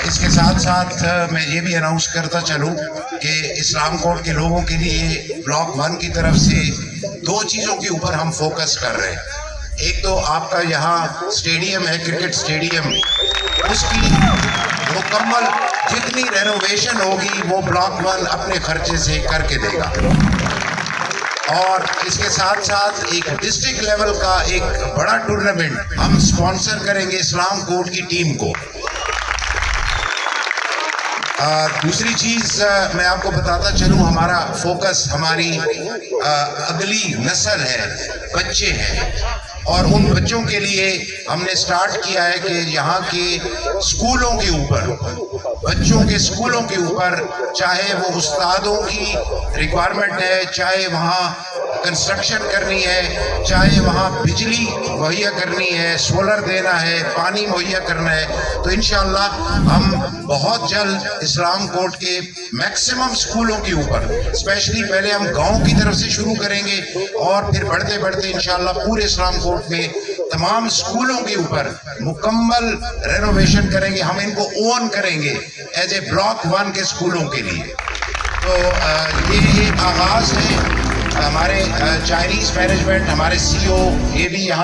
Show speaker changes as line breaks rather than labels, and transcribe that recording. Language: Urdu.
اس کے ساتھ ساتھ میں یہ بھی اناؤنس کرتا چلوں کہ اسلام کوٹ کے لوگوں کے لیے بلاک 1 کی طرف سے 2 چیزوں کے اوپر ہم فوکس کر رہے ہیں. ایک تو آپ کا یہاں سٹیڈیم ہے، کرکٹ سٹیڈیم، اس کی مکمل جتنی رینوویشن ہوگی وہ بلاک 1 اپنے خرچے سے کر کے دے گا. اور اس کے ساتھ ساتھ ایک ڈسٹرکٹ لیول کا ایک بڑا ٹورنامنٹ ہم سپانسر کریں گے اسلام کوٹ کی ٹیم کو. دوسری چیز میں آپ کو بتاتا چلوں، ہمارا فوکس ہماری اگلی نسل ہے، بچے ہیں، اور ان بچوں کے لیے ہم نے سٹارٹ کیا ہے کہ یہاں کے اسکولوں کے اوپر، بچوں کے اسکولوں کے اوپر، چاہے وہ استادوں کی ریکوائرمنٹ ہے، چاہے وہاں کنسٹرکشن کرنی ہے، چاہے وہاں بجلی مہیا کرنی ہے، سولر دینا ہے، پانی مہیا کرنا ہے، تو انشاءاللہ ہم بہت جلد اسلام کوٹ کے میکسیمم اسکولوں کے اوپر، اسپیشلی پہلے ہم گاؤں کی طرف سے شروع کریں گے اور پھر بڑھتے بڑھتے انشاءاللہ پورے اسلام کوٹ میں تمام اسکولوں کے اوپر مکمل رینوویشن کریں گے. ہم ان کو اون کریں گے ایز اے بلاک 1 کے اسکولوں کے لیے. تو یہ ایک آغاز ہے. ہمارے چائنیز مینجمنٹ، ہمارے CEO یہ بھی یہاں